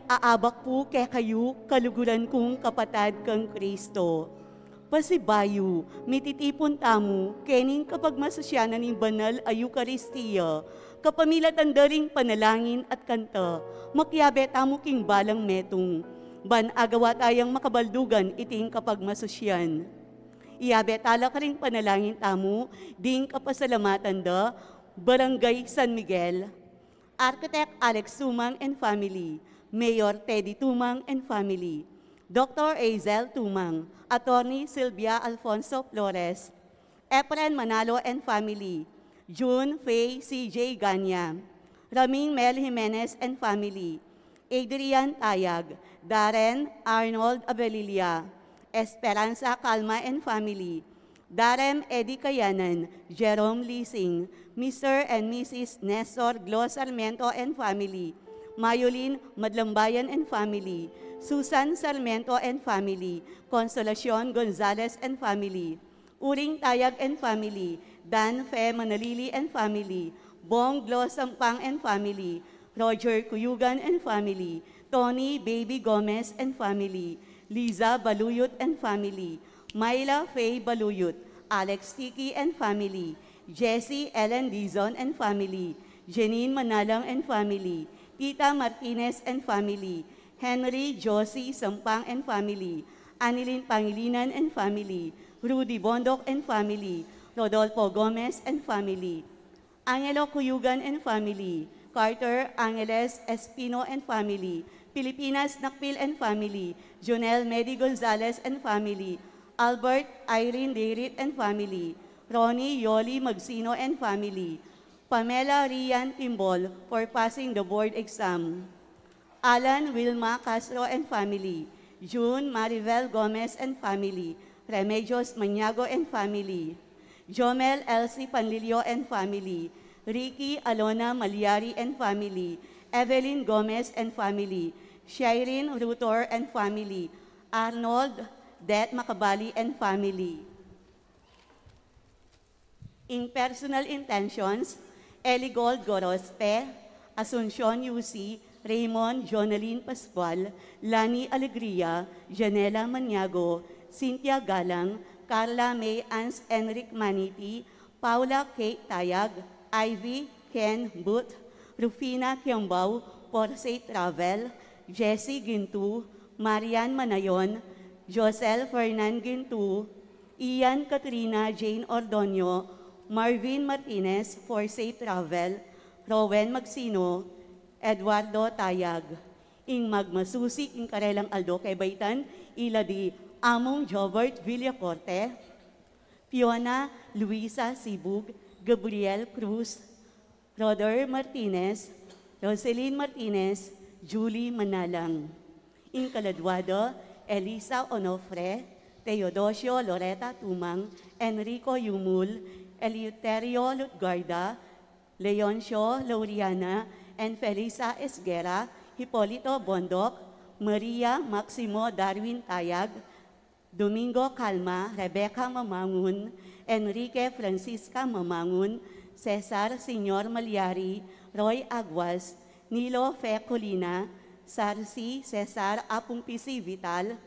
aabak po kay kayo kaluguran kong kapatad kang Kristo. Pasibayo, mititipon tamo, kening kapag masasyanan ng banal ay Eukaristiya, kapamilatan daring panalangin at kanta, makyabe tamo king balang metong, ban agawa tayang makabaldugan iting kapag masasyan. Iyabe tala ka ring panalangin tamo, ding kapasalamatan da, Barangay San Miguel, Architect Alex Tumang and family, Mayor Teddy Tumang and family, Dr. Azel Tumang, Attorney Sylvia Alfonso Flores, Efren Manalo and family, June Faye C.J. Ganya, Raming Mel Jimenez and family, Adrian Tayag, Darren Arnold Abelilia, Esperanza Calma and family, Darem Eddie Kayanan, Jerome Lising, Mr. and Mrs. Nestor Glo Sarmiento and family, Mayolin Madlambayan and family, Susan Sarmiento and family, Consolacion Gonzalez and family, Uring Tayag and family, Dan Fe Manalili and family, Bong Glo Sampang and family, Roger Cuyugan and family, Tony Baby Gomez and family, Liza Baluyot and family, Myla Faye Baluyot, Alex Tiki and family, Jessie Ellen Dizon and family, Janine Manalang and family, Tita Martinez and family, Henry Josie Sampang and family, Anilin Pangilinan and family, Rudy Bondok and family, Rodolfo Gomez and family, Angelo Cuyugan and family, Carter Angeles Espino and family, Pilipinas Nakpil and family, Jonel Medi Gonzalez and family, Albert Irene Derit and family, Ronnie Yoli Magsino and family, Pamela Rian Timbol for passing the board exam, Alan Wilma Castro and family, June Maribel Gomez and family, Remedios Maniago and family, Jomel Elsie Panlilio and family, Ricky Alona Maliari and family, Evelyn Gomez and family, Shireen Rutor and family, Arnold Det Makabali and family. In personal intentions, Eligold Gorospe, Asuncion UC, Raymond Jonalyn Pascual, Lani Alegria, Janela Maniago, Cynthia Galang, Carla May Ans Enric Maniti, Paula Kate Tayag, Ivy Ken Booth, Rufina Kiambao, Porsay Travel, Jessie Gintu, Marian Manayon, Josel Fernan Gintu, Ian Katrina Jane Ordonio, Marvin Martinez, Forsay Travel, Rowen Magsino, Eduardo Tayag. Ing magmasusi ing karelang Aldo kay Baitan, ila di Among Jobert Villacorte, Fiona Luisa Sibug, Gabriel Cruz, Roder Martinez, Roselyn Martinez, Julie Manalang. Ing kaladwado, Elisa Onofre, Teodosio Loreta Tumang, Enrico Yumul, Eleuterio Lutgarda, Leoncio Lauriana, and Felisa Esguera, Hipolito Bondok, Maria Maximo Darwin Tayag, Domingo Calma, Rebecca Mamangun, Enrique Francisca Mamangun, Cesar Senyor Malyari, Roy Aguas, Nilo Fe Colina, Sarsi Cesar Apumpisi Vital,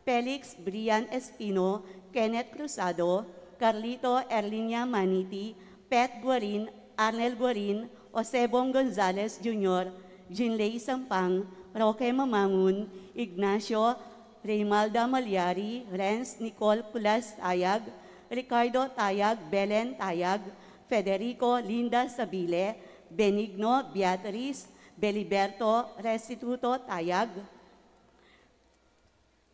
Felix Brian Espino, Kenneth Cruzado, Carlito Erlinia Maniti, Pet Guarin, Arnel Guarin, Osebong Gonzalez Jr., Jinley Sampang, Roque Mamangun, Ignacio Reymalda Malyari, Renz Nicole Pulas Tayag, Ricardo Tayag, Belen Tayag, Federico Linda Sabile, Benigno Beatriz, Beliberto Restituto Tayag,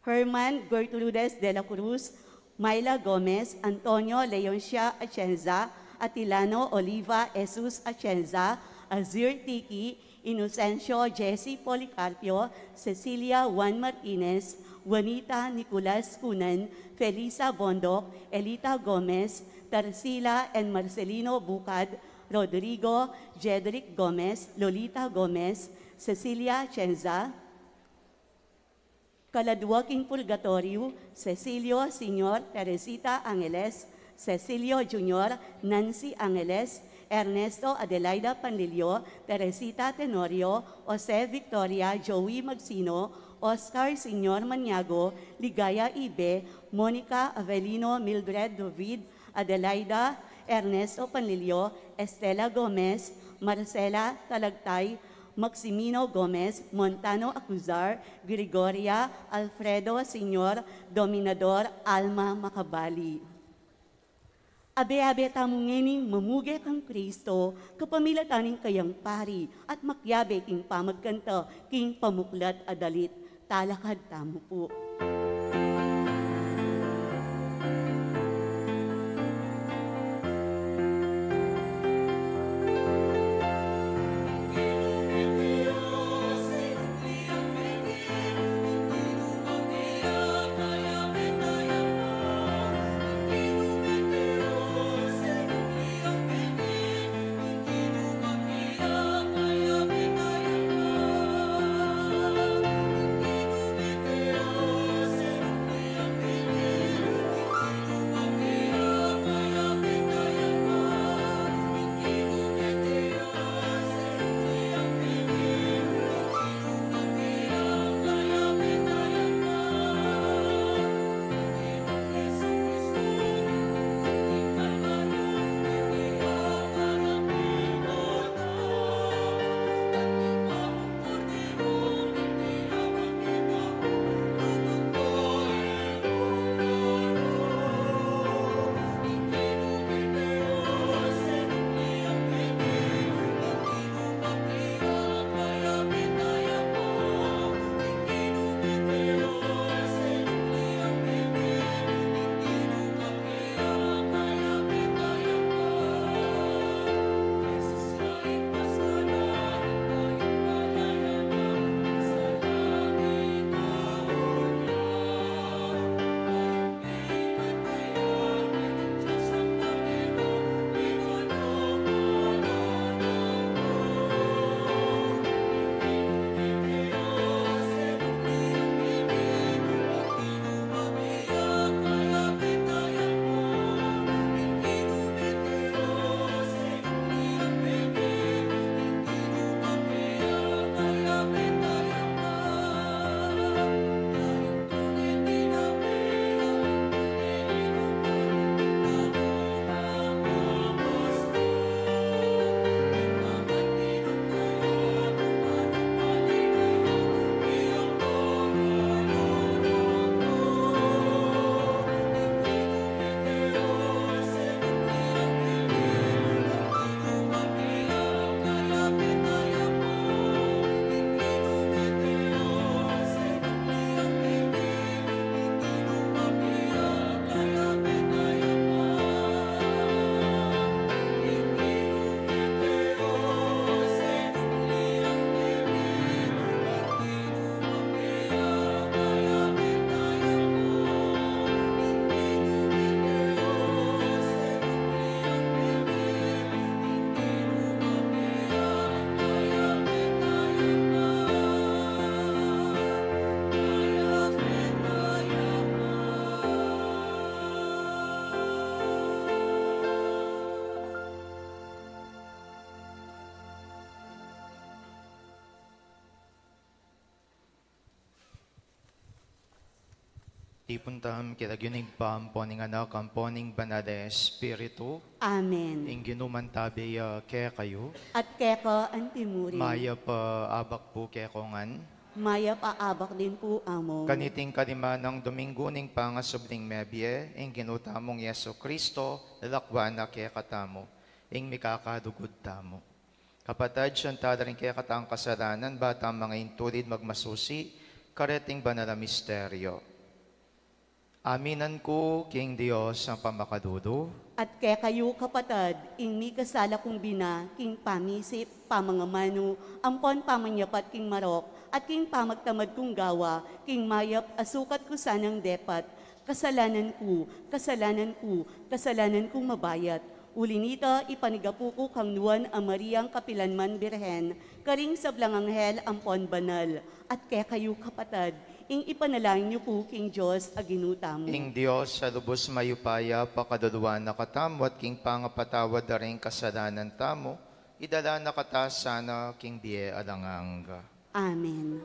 Herman Gertrudes de la Cruz, Myla Gomez, Antonio Leoncia Atienza, Atilano Oliva Jesus Atienza, Azir Tiki, Inocencio Jesse Policarpio, Cecilia Juan Martinez, Juanita Nicolas Cunan, Felisa Bondok, Elita Gomez, Tarsila and Marcelino Bucad, Rodrigo Jedrick Gomez, Lolita Gomez, Cecilia Atienza, Kaladwaking Purgatorio, Cecilio Sr. Teresita Angeles, Cecilio Jr. Nancy Angeles, Ernesto Adelaida Panlilio, Teresita Tenorio, Jose Victoria Joey Magsino, Oscar Senyor Maniago, Ligaya Ibe, Monica Avelino Mildred David, Adelaida Ernesto Panlilio, Estela Gomez, Marcela Talagtay, Maximino Gomez, Montano Acuzar, Gregoria, Alfredo Senyor, Dominador, Alma Macabali. Abe-abe tamong ngening mamuge kang Kristo, kapamilataning kayang pari, at makyabe king pamagkanta, king pamuklat adalit, talakad tamo po. Di puntaham kiragyunig pamponing anak ang poning banada espiritu. Amen. Ing ginumantabi kaya kayo. At keka antimuri. Maya pa abak po kaya kongan. Maya paabak din po among. Kaniting kalima ng Dominguning pangasubling mebye. Ing ginutamong Yeso Kristo. Lalakwana kaya katamo. Ing mikakadugod tamo. Kapatad siyang tadaring kaya katang kasaranan. Bata mga intulid magmasusi. Kareting banala misteryo. Aminan ko, King Diyos, ang pamakadudo. At kaya kayo kapatad, ing mi kasala kong bina, king pamisip, pamangamano, ampon pamanyapat king marok, at king pamagtamad kong gawa, king mayap asukat ko sanang depat, kasalanan ko, kasalanan ko, kasalanan kong mabayat. Ulinita, ipanigapu ko kang nuwan ang Mariang Kapilanman Birhen, karing sablang anghel ampon banal. At kaya kayo kapatad, ing ipanalangin niyo po King Diyos aginuta mo. Ing Dios sa lubos mayupaya, pakaduluan na katamo at king pangapatawad na rin kasalanan tamo, idala na kata sana king die alanganga. Amen.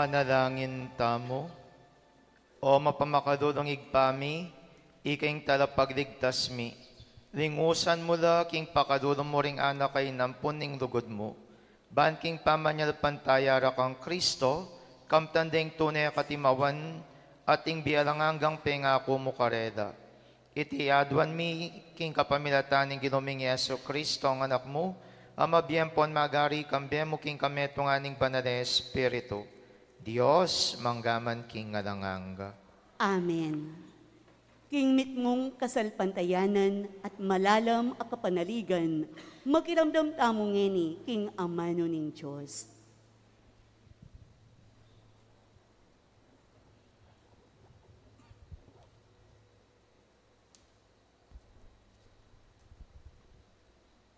Manalangin tamo. O mapamakadulong igpami, ikaing talapagligtas mi. Lingusan mo la king pakadulong mo ring anak kay nampuning lugod mo. Ban king pamanyal pantayara kang Kristo, kamtandeng tunay katimawan, ating bialanganggang pengako mo kareda. Iti adwan mi king kapamilataning ginuming Yeso Kristo ang anak mo, ama biyempon magari kambye mo king kametong aning banal na Espiritu. Dios, manggaman king ngalanganga. Amen. King mitngong kasalpantayanan at malalam a kapanaligan, makiramdam tamo ngeni king amano ning Diyos.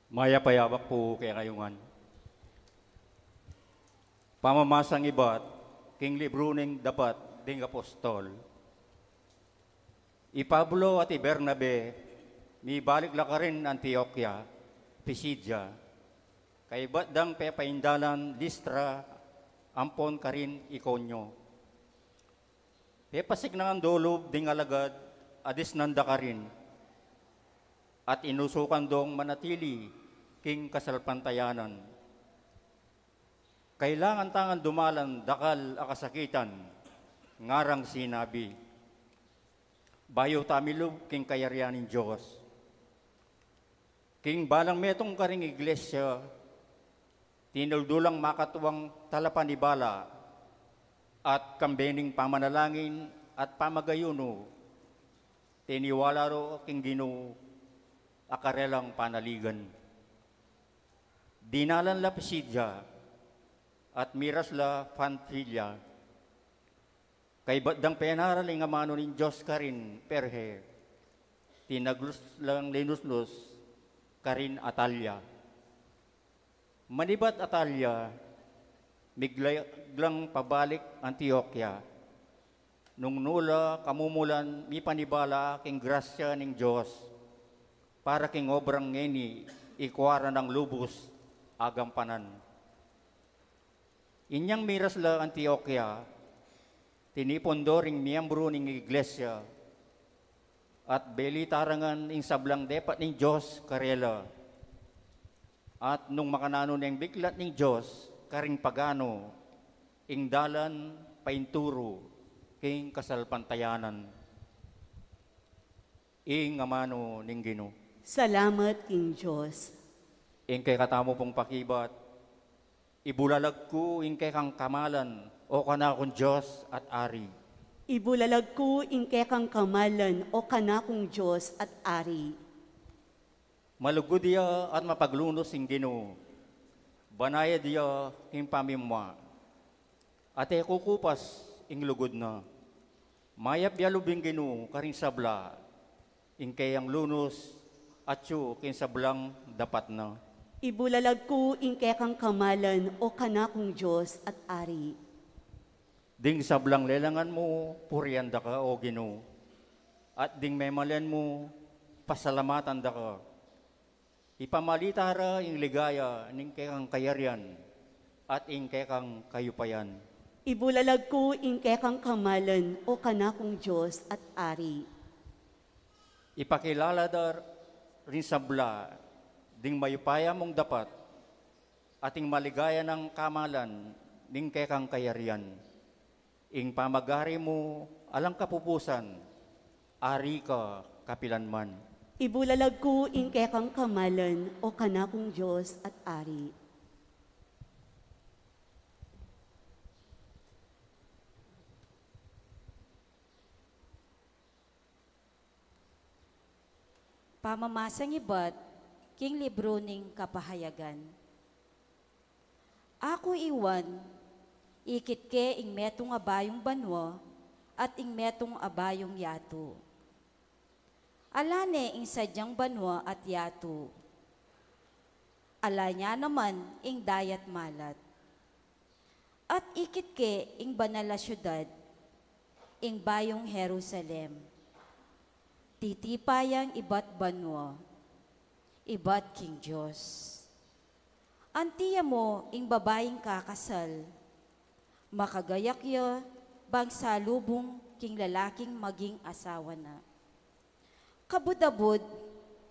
Maya payabak po kaya kayungan. Pamamasang ibat, king libro ning dapat ding apostol. Pablo at Bernabe, mi balik la ka rin Antioquia, Pisidia, kay batdang pepaindalan Listra, ampon ka rin Ikonyo. Pepasik na ang dolob ding alagad, adis nanda ka rin, at inusukan dong manatili, king kasalpantayanan. Kailangan tangan dumalan dakal akasakitan, ngarang sinabi, bayo tamilog king kayaryanin Diyos. King balang metong karing iglesia, tinuldulang makatuwang talapanibala at kambening pamanalangin at pamagayuno, tiniwala ro king Ginoo akarelang panaligan. Dinalan la Pisidia at miras la Fantilia, kay batdang penaraling nga mano nin Diyos karin perhe, tinaglus lang linuslos karin Atalia. Manibat Atalia, miglang pabalik Antioquia, nung nula kamumulan mi panibala king grasya ning Diyos, para king obrang ngeni ikwara ng lubos agampanan. Inyang miras la Antioquia, tinipondo ring miyembro ning iglesia at belitarangan ing sablang depat ning Diyos karela. At nung makanano ning biglat ning Diyos karing pagano ing dalan painturo king kasalpantayanan. Ing amano ning Ginoo. Salamat king Diyos. Ing kay katamo pong pakibat, ibulalag ko ing kay kang kamalan, o kanakong Diyos at Ari. Ibulalag ko ingke kang kamalan o kanakong Diyos at Ari. Malugod dia at mapaglunos ing Ginoo, banaya dia ing pamimwa. Ate kukupas ing lugod na, mayap yalubing Ginoo karing sabla, ing kayang lunos at yu king sablang dapat na. Ibulalag ko ingke kang kamalan o kanakong Diyos at Ari. Ding sablang lelangan mo, purianda ka o Ginoo, at ding memalen mo, pasalamatan da ka. Ipamalitara ing ligaya ning kekang kayaryan at ing kekang kayupayan. Ibulalag ko ingke kang kamalan o kanakong Diyos at Ari. Ipakilala dar rin sabla, ding mayupaya mong dapat, ating maligaya ng kamalan ning kekang kayaryan. Ing pamagari mo alang kapupusan, ari ka kapilanman. Ibulalag ko ingke kang kamalan o kanakong Diyos at Ari. Pamamasang ibat, king libro ning kapahayagan. Ako iwan, ikit ke ing metong abayong banwa at ing metong abayong yato. Alane ing sadyang banwa at yato. Ala niya naman ing dayat malat. At ikit ke ing banal na syudad, ing bayong Jerusalem. Titipayang ibat banwa, ibat king Diyos. Antiya mo ing babaeng kakasal, Makagayakya, bang salubong king lalaking maging asawa na. Kabudabod,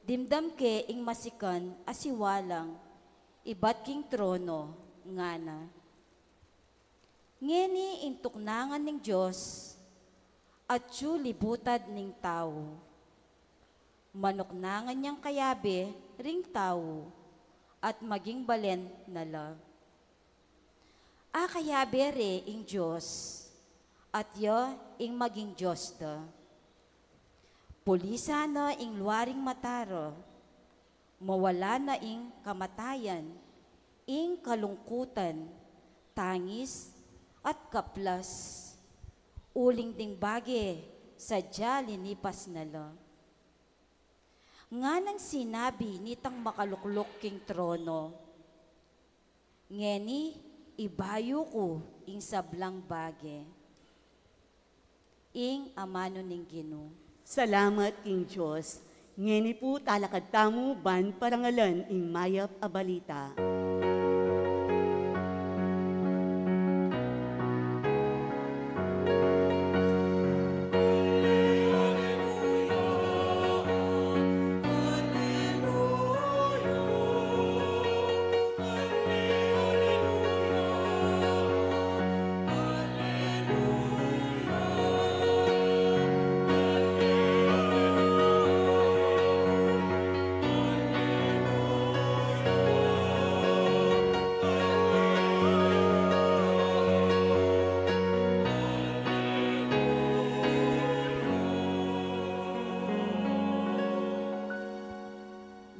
dimdam ke ing masikan asiwalang, ibat king trono, nga na. Ngeni ing tuknangan ng Diyos, at yu libutad ning tao. Manuknangan niyang kayabe ring tao, at maging balen nala. Kayabe re ing Diyos, at yo ing maging Diyos da. Pulisa na ing luwaring mataro, mawala na ing kamatayan, ing kalungkutan, tangis, at kaplas. Uling ding bage, sadya linipas nala. Nga nang sinabi nitang makaluklok king trono, ngeni ibayo ko ing sablang bage. Ing amano ning Ginoo. Salamat king Diyos. Ngeni po talakad tamo ban parangalan ing mayap a balita.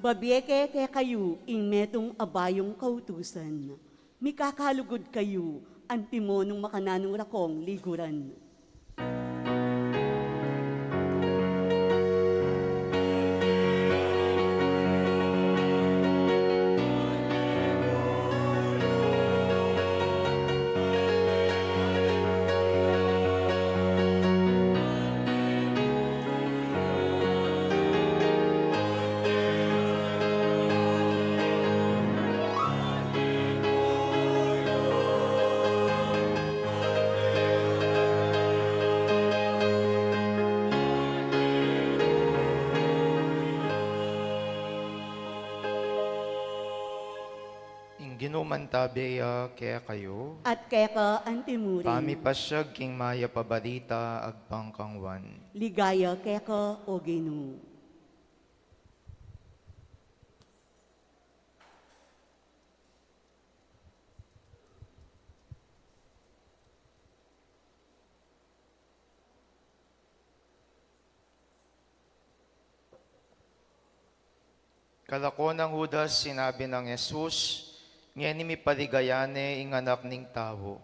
Babieke kaya kayo ing metong abayong kautusan. Mikakalugod kayo ang timonong makananong rakong liguran. Ginumantabeya kaya kayo, At kaya ka antimurin. pamipasyag king maya pabalita agpangkangwan. Ligaya kaya ka o Ginoo. Kalako ng Judas, sinabi ng Jesus, ngeni mi paligayane ing anak ning tao,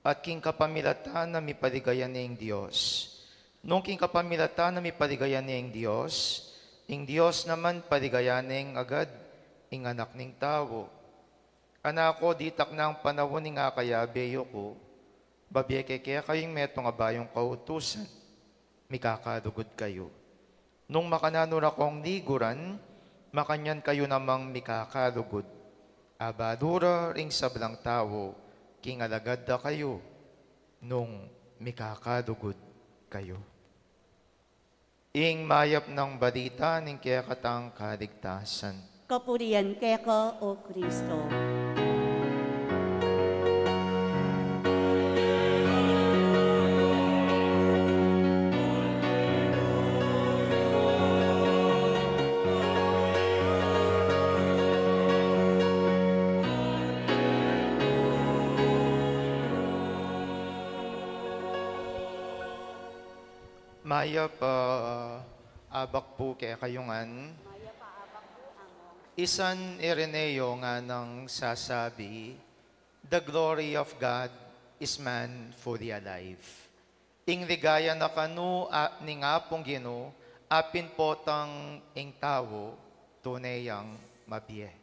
at king kapamilatan na mi paligayane ing Dios. Nung king kapamilatan na mi paligayane ing Dios naman paligayane ing agad ing anak ning tao. Anako, ditak na ang panahon ing akayabeyo ko, babiyeke kaya kayong metong abayong kautusan, mikakadugod kayo. Nung makananura kong liguran, makanyan kayo namang mikakadugod. Abadura ring sablang tao, king alagad da kayo, nung mikakadugod kayo. Ing mayap ng balita ning kaya katang kaligtasan. Kapurian kaya ka o Kristo. Maya pa abak po kaya kayungan. Isan Ireneo nga nang sasabi, the glory of God is man fully alive. Ing ligaya na kanu ni nga pong Ginoo, apin potang ing tao, tunayang mabiye.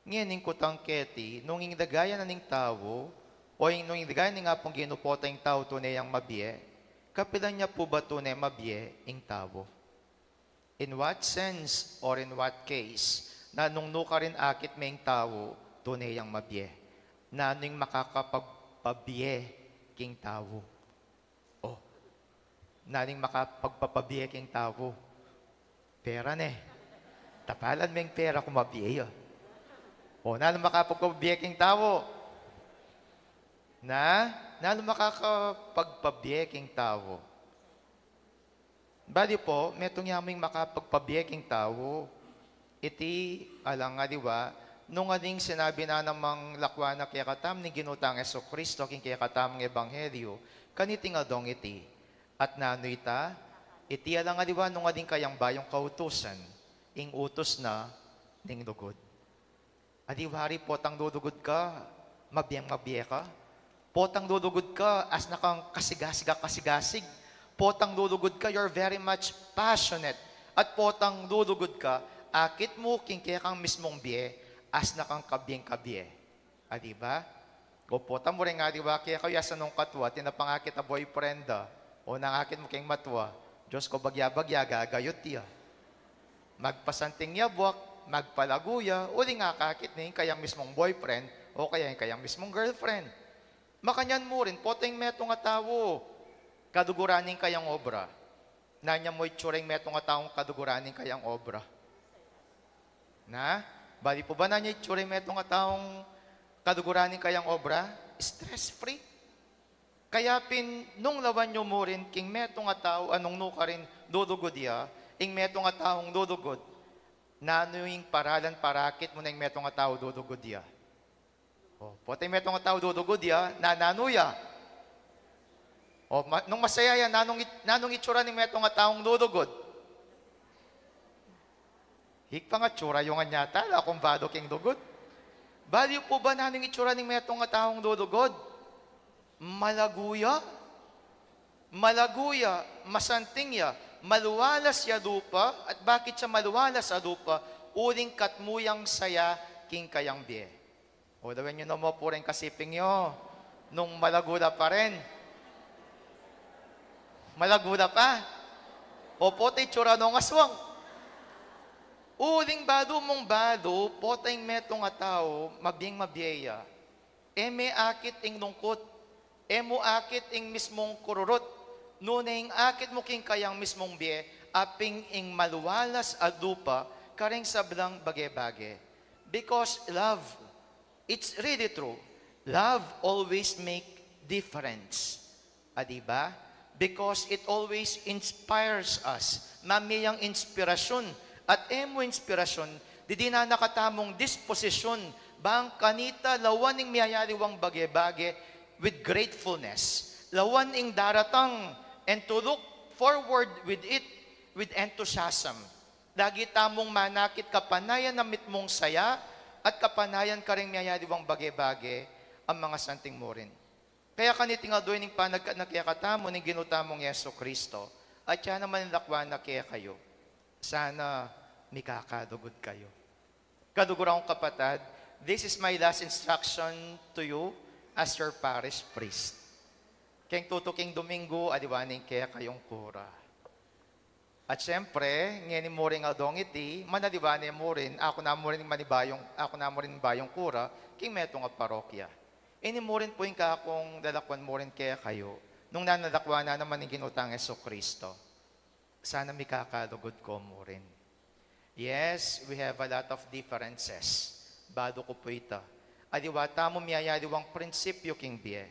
Ngayon kutang keti, nung ing ligaya na ning tao, o nung ing ligaya ni nga pong Ginoo potang ing tao, tunayang mabiye, kapilan niya po ba tunay mabiye ing tao? In what sense or in what case na nung nuka rin akit may tao tunay ang mabiye? Na nung makapagpabiye king tao. Oh, naning makapagpapabiye king tao. Pera ne. Tapalan mo yung pera kung mabiye. O, naning makapagpabiye king tao. Naning makakapagpabiye king tao. Bali po, metong yaming makapagpabiye king tao. Iti, alang nga diwa, nung aning sinabi na namang lakwana kaya katam ni ginutang Yesu Kristo king kaya katamang ebanghelyo, kaniti nga dong iti. At nano ita, iti alang nga diwa, nung ading kayang bayong kautusan, ing utos na ning dugod. Adiwari potang dudugod ka, mabiyang-mabiye ka. Potang dudugod ka, as nakang kasigasig. Potang dudugod ka, you're very much passionate. At potang dudugod ka, akit mo king kaya kang mismong biye, as nakang kabiyeng-kabiye. Adiba? O potang mo rin nga, diba? Kaya kayo sa nung katwa, tinapangakit na boyfriend o nangakit mo king matwa, Diyos ko bagya-bagya, gagayot tiya. Magpasanting niya buwak, magpalaguya, uli nga kakit na yung kayang mismong boyfriend o kaya yung kayang mismong girlfriend. Makanyan mo rin, poteng meto nga tao, kaduguraning kayang obra. Nanya mo itsuring meto nga taong kaduguraning kayang obra. Na? Bali po ba nanya itsuring meto nga taong kaduguraning kayang obra? Stress-free. Kaya nung lawan nyo mo rin, king meto nga tao, anong nuka rin dudugod ya, ing meto nga taong dudugod, nano yung paralan parakit mo na yung meto nga tao dudugod ya. O, poteng meto nga tao dudugod ya, nanano ya. O, nung masaya yan, nanong itsura ni meto nga taong dudugod. Hikpa nga tsura yung anyata, akong bado king dugod. Baliw po ba nanong itsura ni meto nga taong dudugod? Malaguya, masanting ya, maluwalas ya dupa, at bakit siya maluwalas sa dupa? Uling katmuyang saya king kayang biye. O dawin nyo na mo po rin kasiping nyo, nung malagula pa rin. Malagula pa. O potay tsura nung aswang. Uling bado mong bado, potay metong nga tao, mabiyeng mabiyeya. E may akit ing lungkot. E mo akit ing mismong kururot. Nuneng akit mo king kayang mismong biye, aping ing maluwalas adupa, karing sablang bage-bage. Because love, it's really true. Love always make difference. Adiba? Because it always inspires us. Mamiyang inspirasyon. At emo inspirasyon, di na nakatamong disposisyon, bang kanita lawan ing miyayariwang bage-bage with gratefulness. Lawan ing daratang and to look forward with it with enthusiasm. Lagi tamong manakit kapanayan na mitmong saya at kapanayan ka rin miyayariwang bage-bage ang mga santing mo rin. Kaya kaniti nga doon yung panagkatamo ng ginutamong Yeso Kristo at yan naman yung lakwan na kaya kayo. Sana mikakadugod kayo. Kadugurang kapatid, this is my last instruction to you as your parish priest. Keng tutuking Domingo, adiwaning kaya kayong kura. At siyempre, ngayon mo rin adong iti, manadiwanin mo rin, ako na mo rin bayong kura, king metong nga parokya. Ini mo rin po yung kakong dalakwan mo rin kaya kayo, nung nanadakwa na naman yung ginutang Yeso Kristo. Sana may kakadugod ko mo rin. Yes, we have a lot of differences. Bado ko po ito. Adiwata mo miyayadiwang prinsipyo king biye.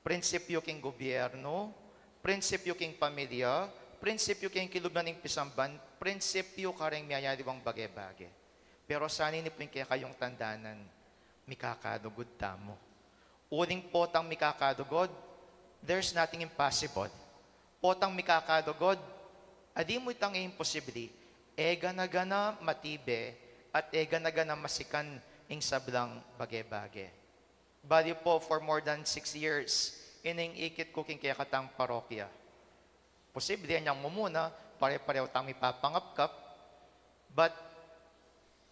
Prinsipyo king gobyerno, prinsipyo king pamilya, prinsipyo king kilubnan ng pisamban, prinsipyo karing miyayadiwang bage-bage. Pero sana ni po yung kaya kayong tandanan, mikakadugod tamo. Uling potang mikakadugod, there's nothing impossible. Potang mikakadugod, adi mo itang imposible, ega na gana matibe, at ega na gana masikan ing sablang bage-bage. Bali po, for more than 6 years, ining ikit ko king kaya katang parokya. Posible niyang mumuna, pare-pareho tang ipapangapkap, but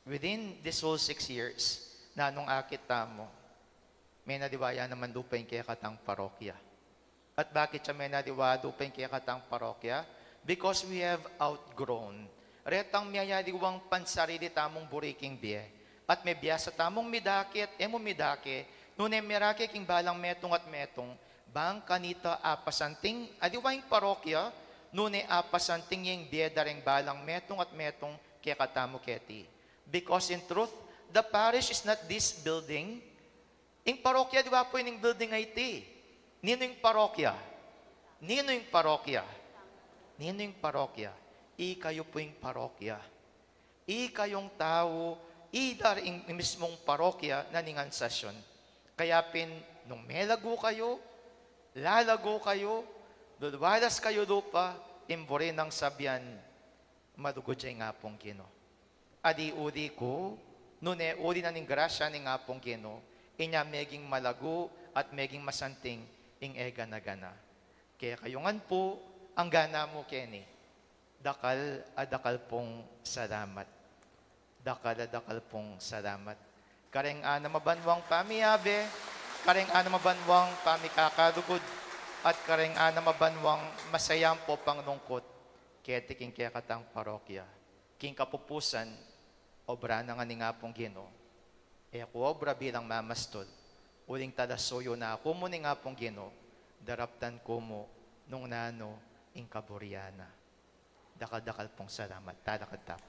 within this whole 6 years, na nung akit tamo, may nadiwaya naman dupay kaya katang parokya. At bakit siya may nadiwaya dupay kaya katang parokya? Because we have outgrown. Retang miyayadiwang pansarili tamong buriking biye. At may biyasa tamong midaki at emo midaki, Nune merake king balang metong at metong, bang kanita apasanting, adiwaing parokya, nune apasanting yung biedareng balang metong at metong kaya katamo keti. Because in truth, the parish is not this building. Ing parokya, di ba po yung building ay iti? Nino yung parokya? Nino yung parokya? Nino yung parokya? I kayo po yung parokya. I kayong tao, idar yung mismong parokya na ningansasyon. Kaya nung melago kayo, lalago kayo, lulwalas kayo lupa, imbore ng sabyan, madugod siya nga pong Gino. Adi udi ko, nune udi na ning grasya ni nga pong Gino, inya meging malago at meging masanting ing ega na gana. Kaya kayungan po, ang gana mo, Kenny, dakal adakal pong salamat. Dakal adakal pong salamat. Kareng ana mabanwang pamiyabe, kareng ana mabanwang pamikakadugod, at kareng ana mabanwang masayang po panglungkot, kete king kaya katang parokya, king kapupusan, obra na nga ni nga pong Gino, ako obra bilang mamastol, uling talasoyo na ako mo ni nga pong Gino, daraptan ko mo nung nano ing kaburiana. Dakal-dakal pong salamat, talakad-tap.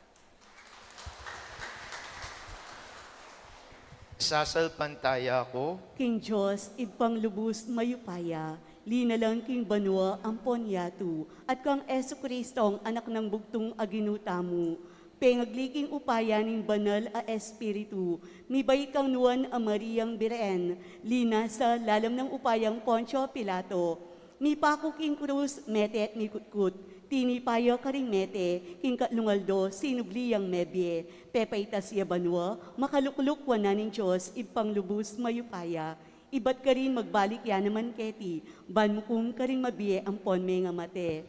Sasalpantaya ako, King Diyos, ipang mayupaya, linalang King Banwa ang ponyatu, at kang Eso Kristo ang anak ng bugtong aginuta mo, pengagliking upaya ning banal a Espiritu, mibay kang nuan a Mariang Bireen, lina sa lalam ng upayang Poncio Pilato, mi pako King Cruz, mete at mikutkut, tinipayo karing mete, king katlungaldo, sinubliyang mebye, pepaitas ya banwa, makalukluk wananing Diyos, ipang mayupaya, ibat ka rin magbalik ya naman keti, banmukum ka rin mabiye ang ponme nga mate.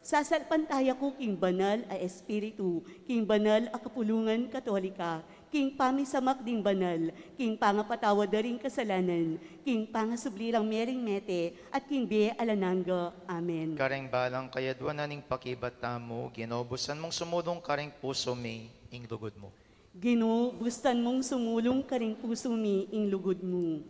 Sasalpantaya ko king banal a Espiritu, king banal a kapulungan katolika, king pamisamak ding banal, king pangapatawad da ring kasalanan, king pangasublirang mering mete, at king biye alananga. Amen. kareng balang kayadwa na ning pakibata mo, ginobusan mong sumudong kareng puso mi, ing lugod mo. Ginoo, gustan mong sumulong ka ring puso mi ing lugod mo.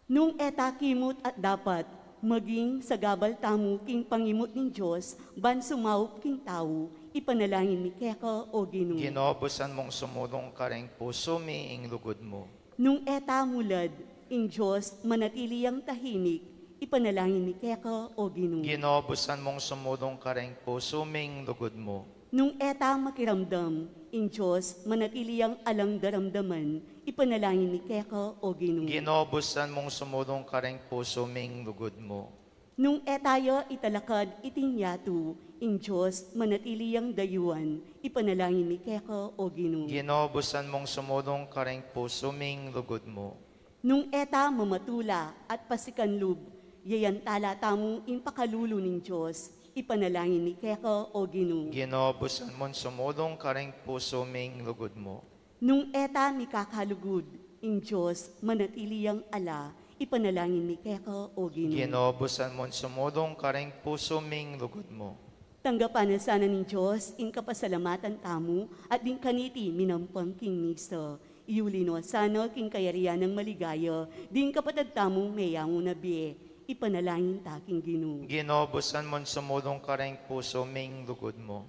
Nung etakimot at dapat, maging sa gabal tamo king pangimot ng Diyos, ban sumaup king tao, ipanalangin mi keka o Ginoo. Ginobusan mong sumudong kareng puso mi, ing lugod mo. Nung eta mulad, ing Diyos manatili ang tahimik, ipanalangin mi keka o Ginoo. Ginobusan mong sumudong kareng puso mi, ing lugod mo. Nung eta makiramdam, ing Diyos manatili ang alang daramdaman, ipanalangin mi keka o Ginoo. Ginobusan mong sumudong kareng puso mi, ing lugod mo. Nung etaya italakad itinyatu, ing Diyos manatili ang dayuan, ipanalangin mi keka o Ginoo. Ginobusan mong sumudong kareng puso mi, ing lugod mo. Nung eta mamatula at pasikanlub, yayantala tamo ing pakalulo ning Diyos, ipanalangin mi keka o Ginoo. Ginobusan mong sumudong kareng puso mi, ing lugod mo. Nung eta mi kakalugod, ing Diyos manatili ang ala, ipanalangin mi keka o Ginoo. Ginobusan mong sumudong kareng puso mi, ing lugod mo. Tanggapan na sana ng Diyos, ing kapasalamatan tamo, at din kaniti minampang king misa. Iulino sana king kayarian ng maligaya, din kapatad tamo mayango na biye, ipanalangin taking Ginoo. Ginobusan mong sumudong kareng puso mi, ing lugod mo.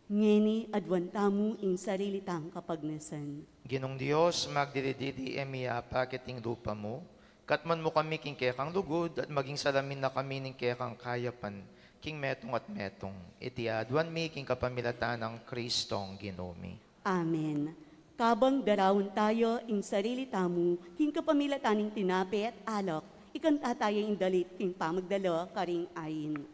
Ngeni adwan tamo ing sarili tang kapagnasan. Ginong Diyos, magdididi emiya pakiting lupa mo, katman mo kami king kekang lugod, at maging salamin na kami ning kekang kayapan, king metong at metong, iti adwan mi king kapamilatan ng Kristong Ginomi. Amen. Kabang darawon tayo ing sarili tamo, king kapamilataning tinape at alak, ikanta tayo ing dalit king pamagdala karing ayin.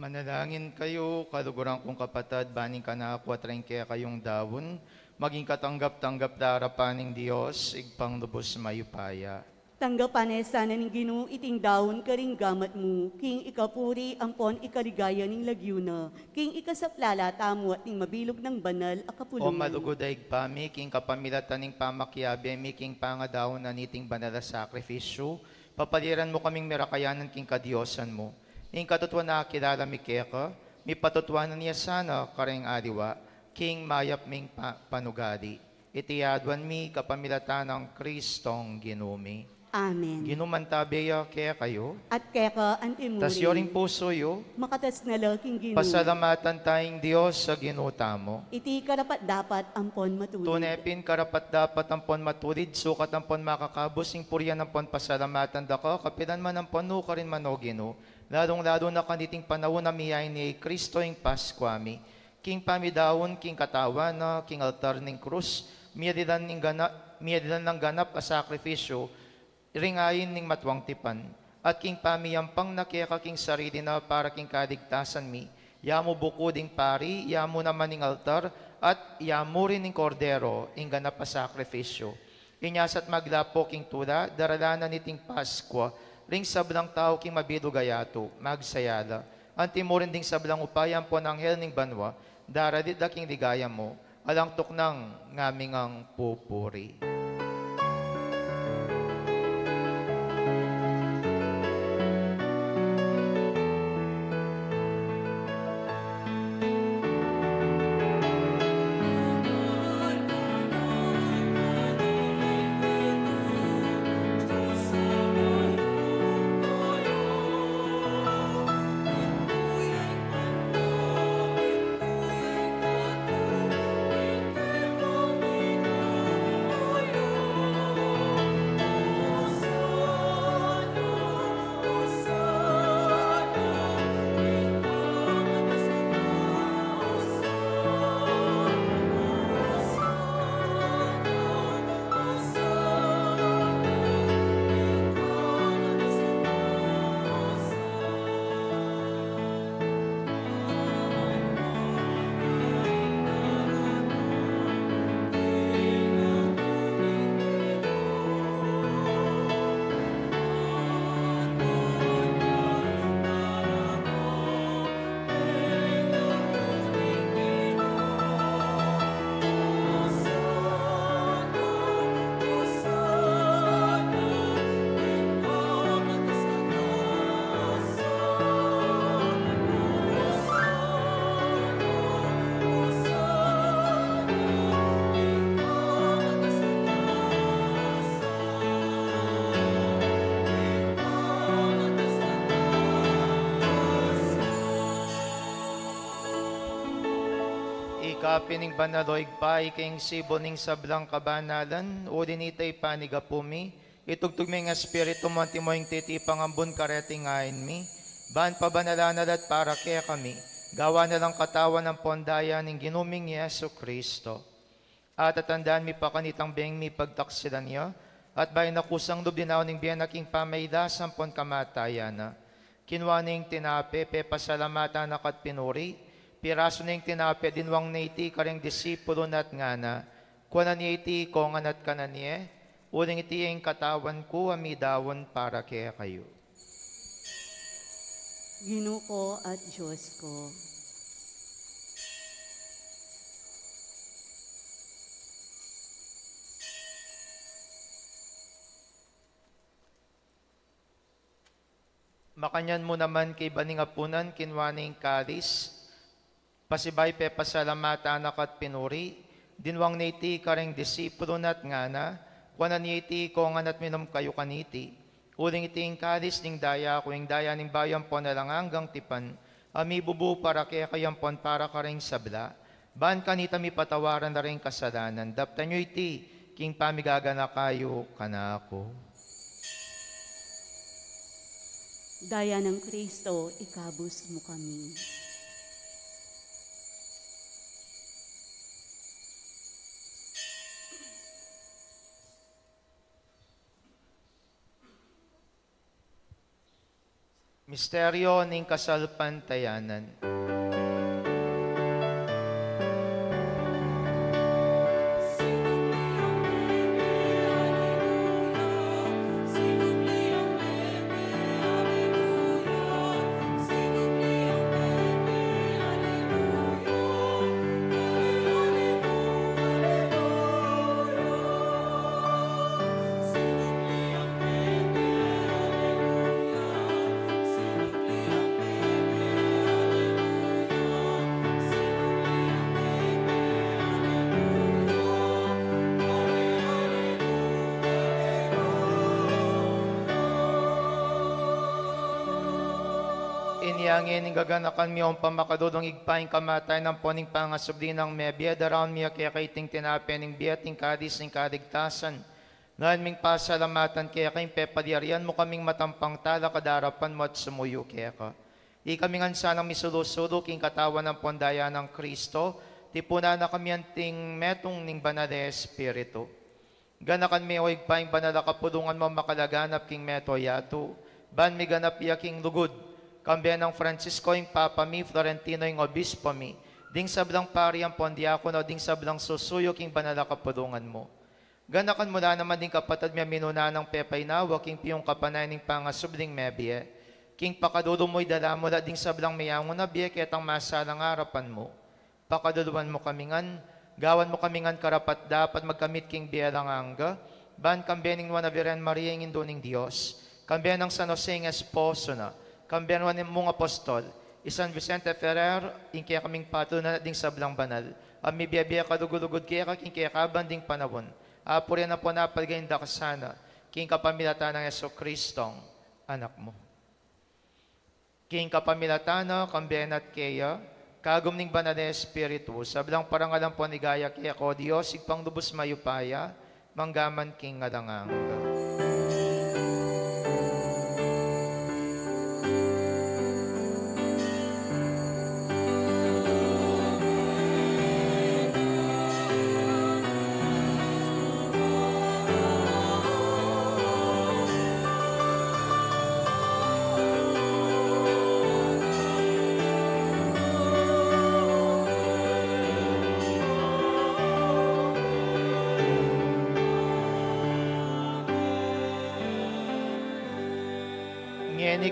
Manalangin kayo, kaluguran kong kapatid, baning ka na ako at rin kaya kayong dawon, maging katanggap-tanggap darapan ng Diyos, igpang lubos mayupaya. Tanggapan sana ng Ginoo iting daon karing gamat mo, king ikapuri ampon ikaligaya ning lagyuna, king ikasaplala tamo at ning mabilog ng banal a O kapulungan. malugod ay pami, king kapamilatan ng pamakyabe, king pangadaon na niting banal na sakripisyo, papaliran mo kaming mirakayanan king kadiosan mo. Ing katutwa na kilala mi keka, mi patutwanan niya sana karing adiwa, king mayap ming panugali. Itiyadwan mi kapamilatan ng Kristong ginumi. Amen. Ginumantabeya kaya kayo, At keka antimuri, tas yoring puso yo, makatas na laking Ginoo, pasalamatan tayong Diyos sa ginuta mo. iti karapat dapat ampon matulid. Tunepin karapat dapat ampon matulid, sukat ampon makakabos, ing puryan ampon pasalamatan dako, kapilan man ampon no ka rin manogino, lalong-lalo na kaniting panahon na miyay ni Kristo ing Paskwami, king pamidawon, king katawan, king altar ning krus, miyadilan ng ganap a sakripisyo, ringayin ning matwang tipan, at king pamiyampang nakiyaka king sarili na para king kaligtasan mi, yamo bukuding pari, yamo naman ning altar, at yamo rin ning kordero, ing ganap a sakripisyo. Inyasat maglapo king tula, daralanan niting Paskwa, ring sablang tao king mabilugayato, magsayala. Antimo rin ding sablang upayan po ng hel ning banwa, daradit da king ligaya mo, alang tuknang ngaming ang pupuri. Kapining banaloig pa, iking siboning sablang kabanalan, o dinitay panigapumi, itugtog mi nga espiritu mo antimoing titipang ambon kareting ayin mi, baan pabanalanan at para kaya kami, gawa na lang katawan ng pondaya ng ginuming Yesu Kristo. At tatandaan mi pa kanitang biyeng mi pagtaksilan niya, at bayan nakusang lubdinaw ng biyan aking pamaydasan pon kamatayana. Kinwa ning tinape, pasalamatan akat pinuri, piraso ning tinape dinwang naiti kareng disipulo nat ngana, kuwanan niya iti kongan at kanan niya, uling iti ang katawan ko amidawon para kaya kayo. Ginoo ko at Diyos ko, makanyan mo naman kay baning apunan kinwaning kalis, pasibay pe pasalamatan akat pinuri, dinwang naiti kareng disipulo nat ngana, kuwanan iti kongan at minom kayo kaniti, uling iting kalis ning daya ko ing daya ning bayan po na lang hanggang tipan, ami bubu para kaya kayampon para kareng sabla, ban kanita mi patawaran na rin kasalanan, daptan nyo iti, king pamigagana kayo kanako. daya ng Kristo, ikabus mo kami. Misteryo ning kasalpantayanan. Inyangin ng gaganakan mi ang pamakadodong igpaing kamatay ng poning pangasubli ng mebya, daraon miya kaya kaiting tinapen ng biyating kadis ng kadigtasan. Ngan ming pasalamatan kaya kayong pepadiarian mo kaming matampang tala kadarapan mo at sumuyo kaya ka. Di kami ngan sanang misulusulo king katawan ng pondaya ng Kristo, tipuna na kami anting metong ning banal na Espiritu. Ganakan mi o igpaing banal na kapulungan mo makalaganap king meto yato, ban mi ganap iya king lugod, kambiyan ng Francisco yung Papa mi, Florentino yung Obispo mi, ding sablang pari ang pondiakono, ding sablang susuyo king banal na kapulungan mo. Ganakan mo na naman din kapatid miya minuna ng pepay nawa, king piyong kapanay ning pangasubling mebye, king pakadulo mo'y dala mo na ding sablang mayangon na biye, ketang masalang harapan mo. Pakaduluan mo kamingan, gawan mo kamingan karapat dapat magkamit king biyelang angga, ban kambiyan ng Viren Maria ng Induning Diyos, kambiyan ng San Jose ng Esposo na, kambiyan ng mong apostol, Isan Vicente Ferrer, ing kaya kaming patunan at ding sablang banal, ami biya kadugulugod kaya king kaya kabanding panawon, apuri na po napalgayin dakasana, king kapamilata ng Yeso Kristong, anak mo. King kapamilatana, kambiyan at kaya, kagum ning banal na Espiritu, sablang parangalan po ni Gaya kaya ko, Diyos, igpang lubos mayupaya, manggaman king ngalangang.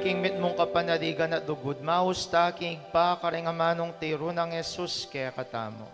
King mit mong kapanaligan at dugod, mausta king pa karingamanong tiro ng Jesus kaya katamo.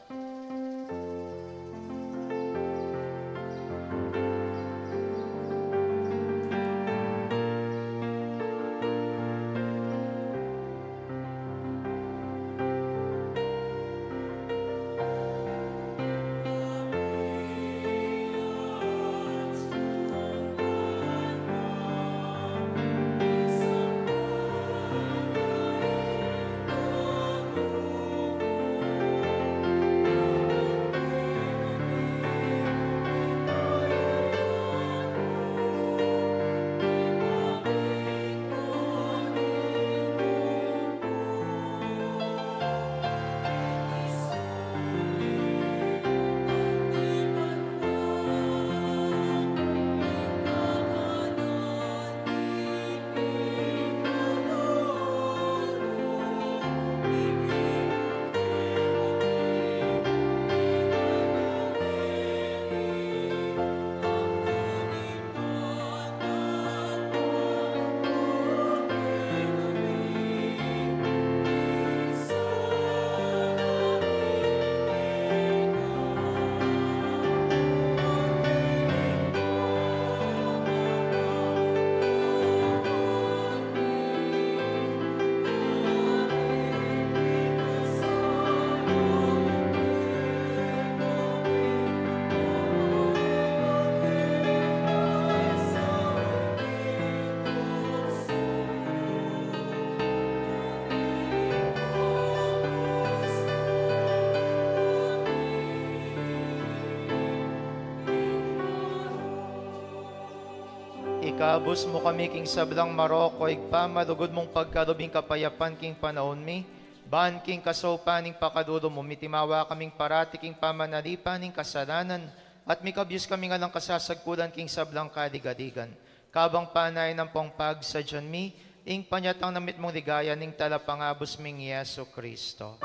Ikabos mo kami king sablang Maroko, igpa malugod mong pagkalubing kapayapan king panahon mi, ban king kasopaning pakadulo mo, mitimawa kaming parati king pamanalipan ning kasalanan, at mikabyos kami nga lang kasasagkulan king sablang kadigadigan. Kabang panay ng pongpag sa dyan mi, ing panyatang namit mong ligaya ning talapangabos ming Yeso Kristo.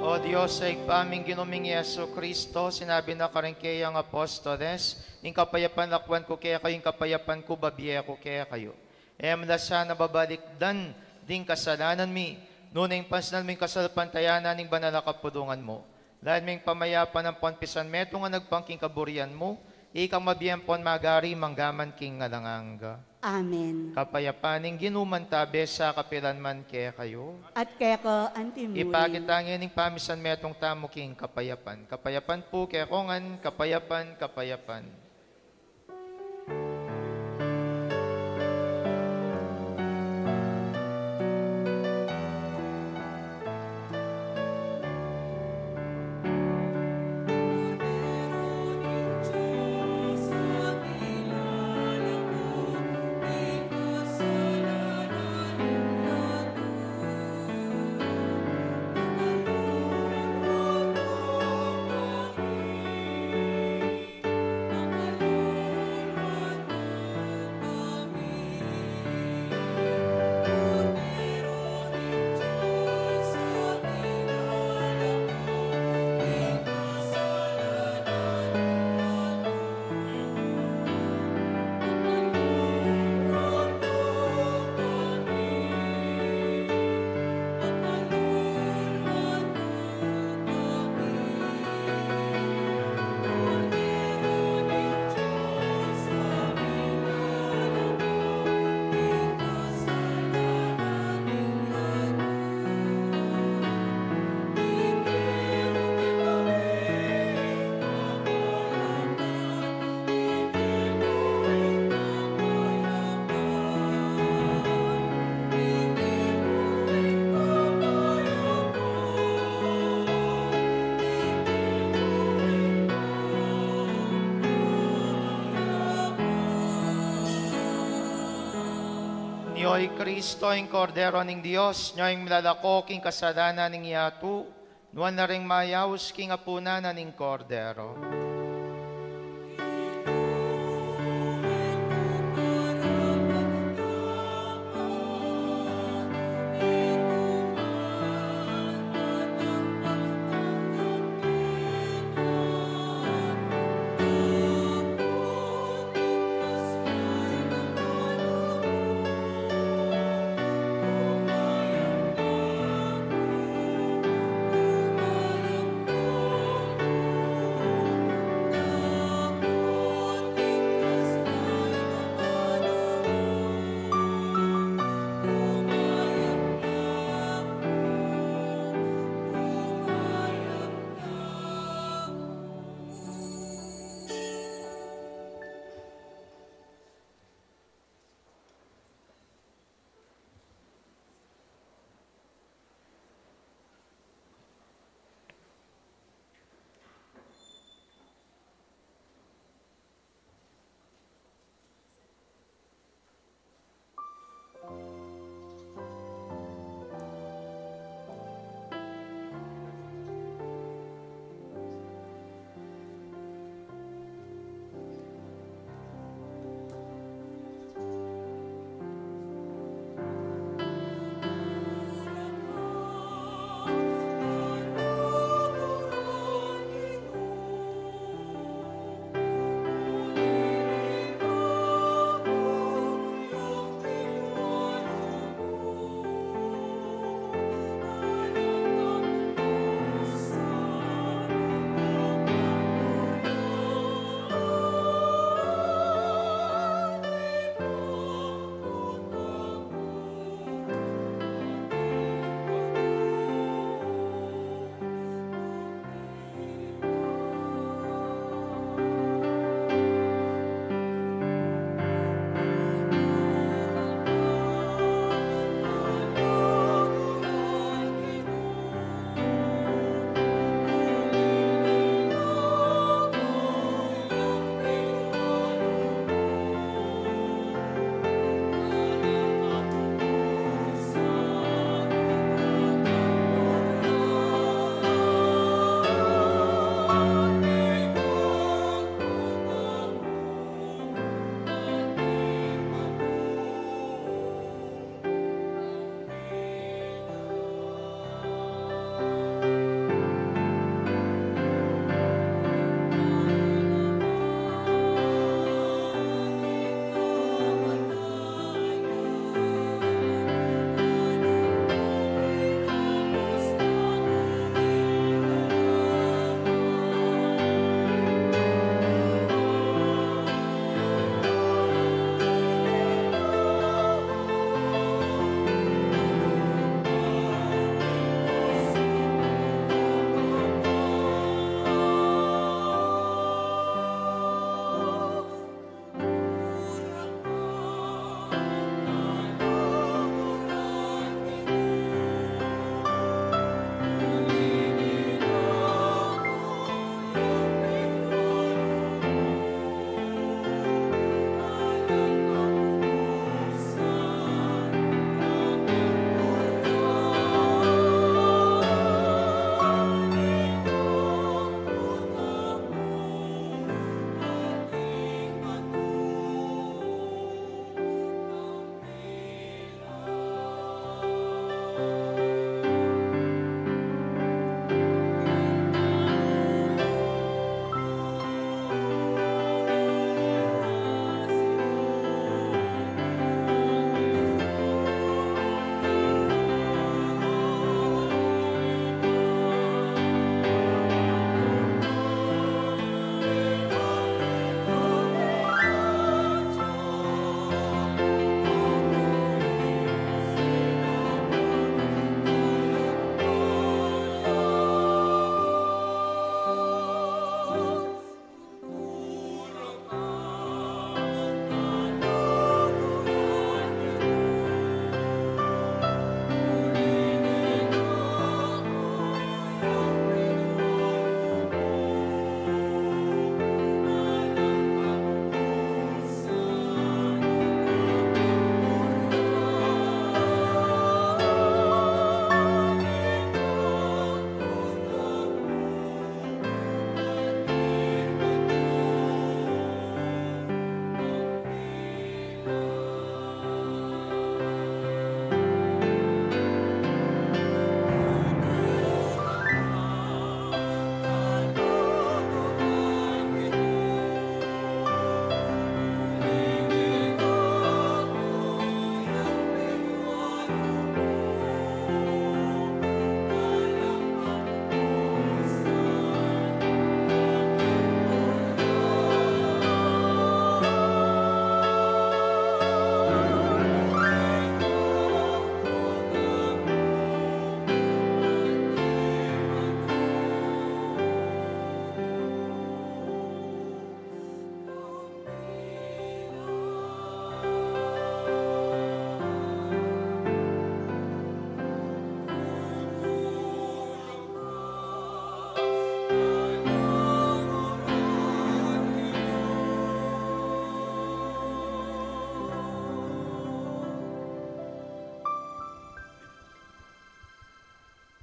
O Diyos, sa igpaming ginuming Yeso Kristo, sinabi na ka rin kaya ang apostoles, ing kapayapan lakwan ko kaya kayo, ing kapayapan ko babiye ko kaya kayo. Emla sana babalik dan ding kasalanan mi, nuneng pansnan ming kasalpantayanan ning banal na kapudungan mo. Dahil ming pamayapan ng ponpisan meto nga nagpangking kaburian mo, ikaw mabiyempon magari manggaman king ngalanganga. Amen. Kapayapaning ginumantabe sa kapilanman kaya kayo. At kaya ka antimuling. Ipakitangin ng pamisan metong tamo king kapayapan. Kapayapan po kaya kongan, kapayapan, kapayapan. Niyo'y Kristo, ang kordero ng Diyos, niyo'y malalako king kasalanan ng yatu, nuwan na ring mayaws king apunanan ng kordero.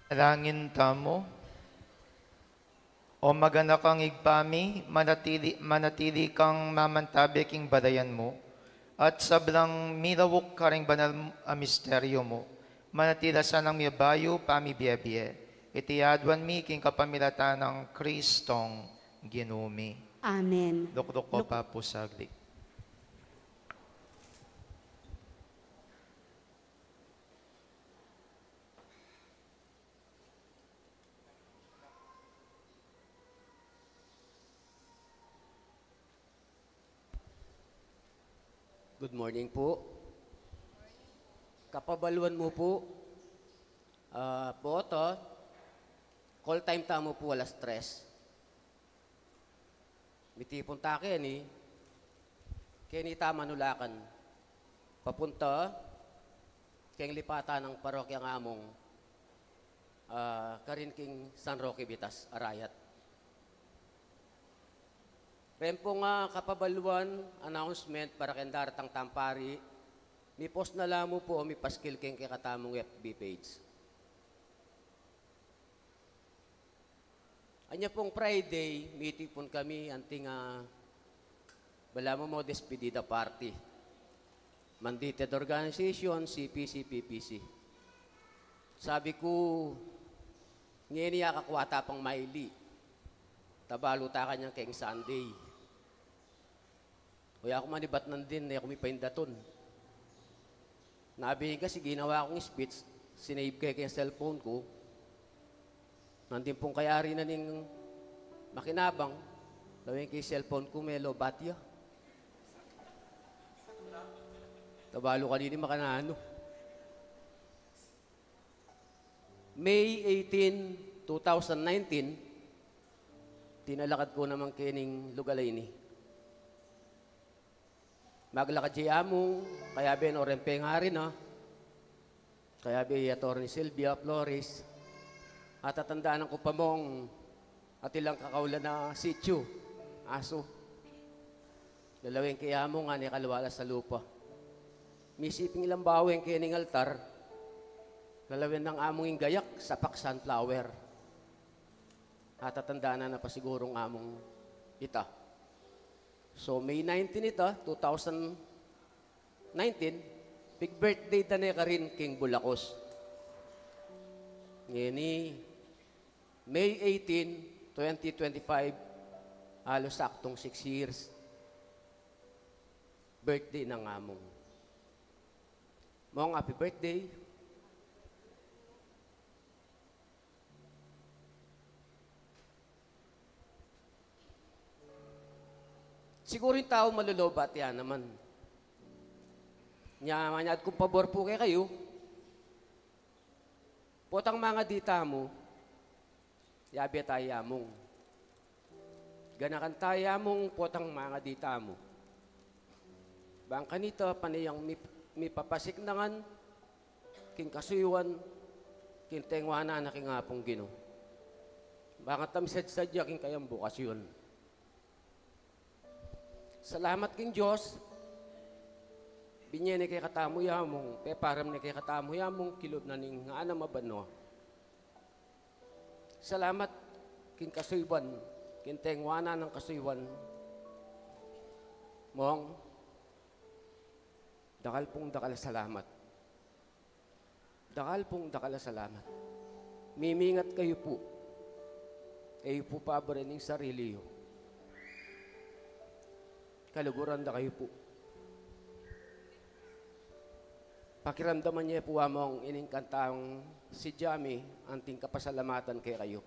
Alangin tamo, o magana kang igpami, manatili kang mamantabi king badayan mo, at sablang mirawok ka ring banal a misteryo mo, manatila sanang miyabayo pamibiyabye, itiyadwan mi king kapamilatan ng Kristong ginumi. Amen. Dukdok ko pa po saglit. Good morning po. Kapabaluan mo po. Po to, call time tamo po wala stress. Mitipon ta ni kini tama nulakan. Papunta keng lipata ng parokya ng among karin king San Roque Bitas, Arayat. Rempo nga kapabaluan announcement para keng daratang tampari, mi post na lamo po mi paskil keng kikatamong FB page. Anya pong Friday, mitipon kami anting bala mo despedida party. Mandated organization, CPC, PPC. Sabi ko, ngayon niya kakwata pang maili. Tabalo ta kanyang keng Sunday. Kaya ako manibat nandin, na ako may paindaton. Nabi kasi ginawa akong speech, sinave kaya cellphone ko. Nandun pong kayari na ning makinabang, lawin kay cellphone ko may lobatya. Tabalo kanini makanano. May 18, 2019, tinalakad ko naman kining lugalay ni. Maglakad siya among, kaya ben orempeng hari na, kaya ben Atty. Sylvia Flores, at tatandaan ko pa mong at ilang kakaulan na sityo, aso. Dalawin kaya mo nga ni kalwala sa lupa. Misiping ilang baweng kaya ning altar, dalawin ng among gayak, sapak sunflower. At tatandaan na pasigurong among ita. So, May 19 ito, 2019, big birthday ta na ka rin King Bulacos. Ngayon May 18, 2025, halos saktong 6 years, birthday ng among. Mong happy birthday. Siguro yung tao malulobat yan naman. Manyad kung pabor po kayo, potang mga dita mo, yabi tayo yamong. Ganakan tayo yamong potang mga dita mo. Bang kanito, panayang may papasik nangan, king kasuyuan, king tengwana na king apong gino. Bang tamsad sadya king kayang bukas yun. Salamat king Diyos, binye ni kay katamu yamong, param ni kay katamu yamong, kilod na ning nga na mabano. Salamat king kasuyban, king tengwana ng kasuywan. Mong, dakal pong dakal salamat. Dakal pong dakal salamat. Mimingat kayo po. Kayo po paborin ng sarili yo. Kaluguran na kayo po. Pakiramdaman niya po among ining kantang si Jami, anting kapasalamatan kay kayo.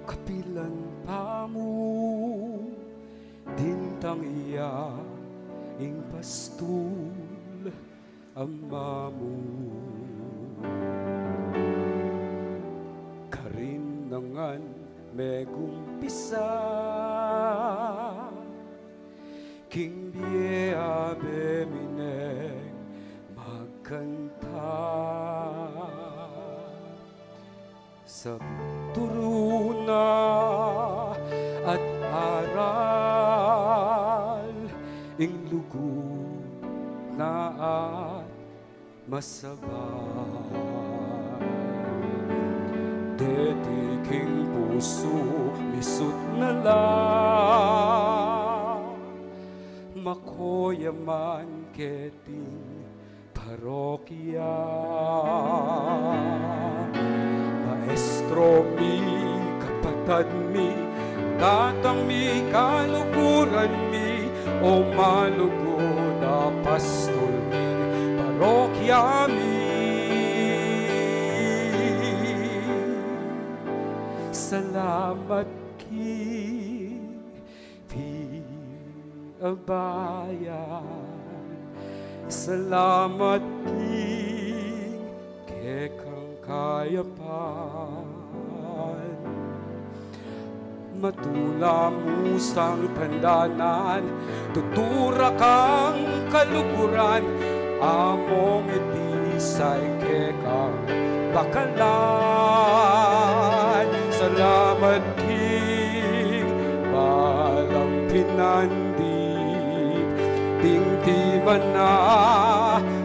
Kapilan pa mo dintang iya ing pastul ama mo. ngan megumpisa king biya bemineng magkanta sa turuna at aral ing lugod na at masabay detiking puso misut na lang makoyaman keting parokya maestro mi kapatad mi tatang mi kaluguran mi o malugod a pastol mi parokya mi salamat ki abayan salamat king kekang kayapan matula musang tandanan tutura kang kaluguran among itisay kekang bakalan salamat king balang pinandi tingtiman na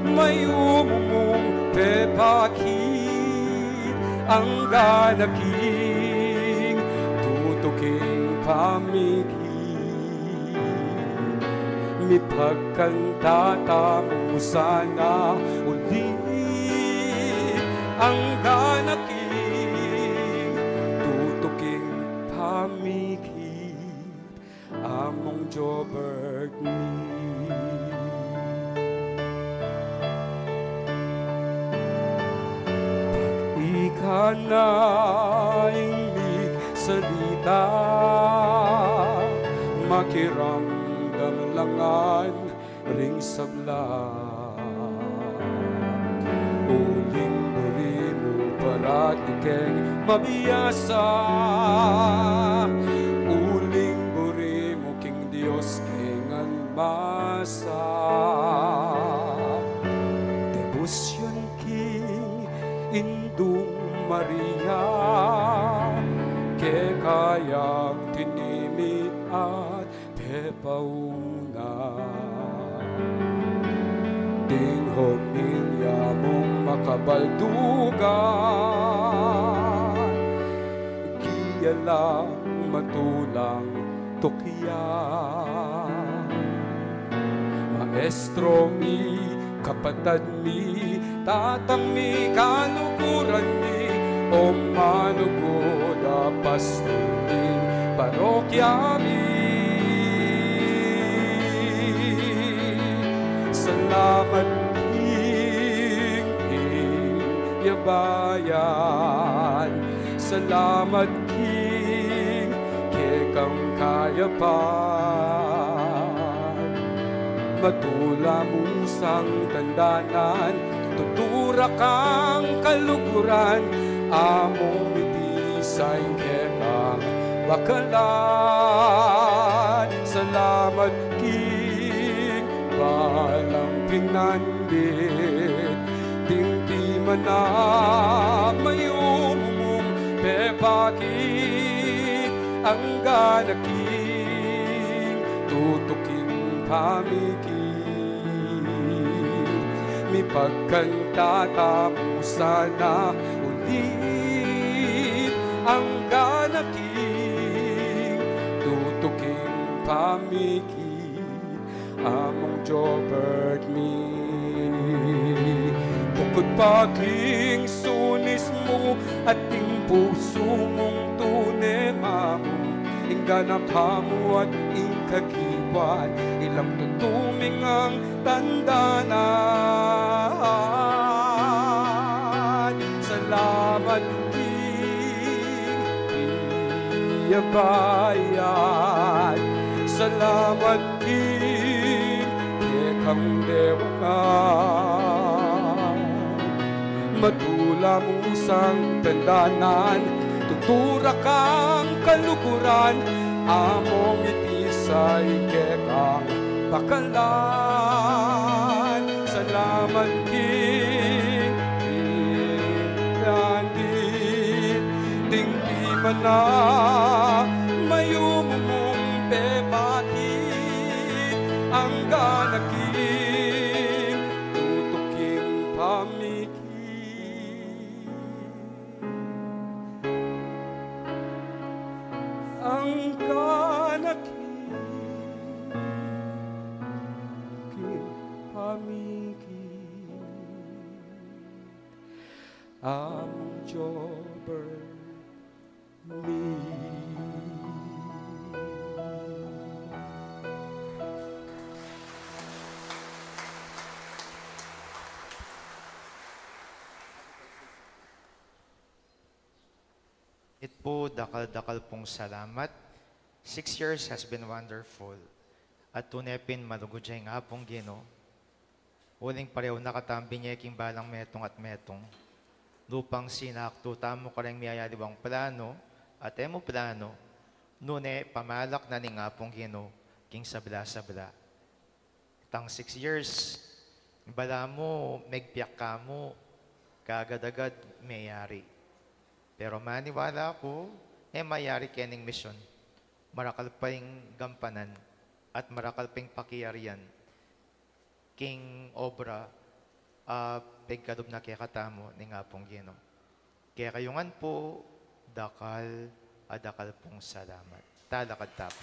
may umumong pepakit ang ganaking tutuking pamigit mipagkanta tamo sana ulit ang ganaking tutuking pamigit among Jobert ni ika na inglig salita makiramdam langan ring sabla uling buri mo para ikeng mabiyasa uling buri mo king Dios kingan masa debusyon king Indung Maria ke kayang tinimit at pepauna ding homilya mong makabaldugan kiyalang matulang tokya maestro mi kapatad mi tatang mi kaluguran mi o manugod a pastol mi parokya mi salamat king yabayan salamat king kekang kayapan matula musang tandanan tutura kang kaluguran among itisay kekang bakalan salamat king balang pinandit tingtiman na may umumong pepakit ang ganaking tutuking pamigit mipagkanta tamo sana ulit ang ganaking tutuking pamigit among Jobert mi bukod paging sunis mo at ting puso mong tunemamu ingganap hamo at ingkagiwan ilang tutuming ang tandanan salamat king iyabayan salamat king kekang dewan matula musang tandanan tutura kang kalukuran, among itisay kekang bakalan. Salamat King, inandit, dingdi man na mayumumong bebakit, ang ganaking tutuking pamikit. Ang ganaking pamikit, ang jobber me. It po, dakal-dakal pong salamat. 6 years has been wonderful. At tunepin malugod siya nga pong Gino. Uling pareho nakatambi niya king balang metong at metong. Lupang sinakto tamo ka rin miyayaliwang plano at emo plano. Nune pamalak na ni nga pong Gino king sabla-sabla. Tang 6 years, bala mo, megpiyak ka mo, kagad-agad mayari. Pero maniwala ko, mayari kening misyon. Marakal pa yung gampanan at marakal pa yung pakiyarian. King obra, pagkadob na kaya katamo ni nga pong Gino. Kaya kayungan po, dakal pong salamat. Talakad tapo.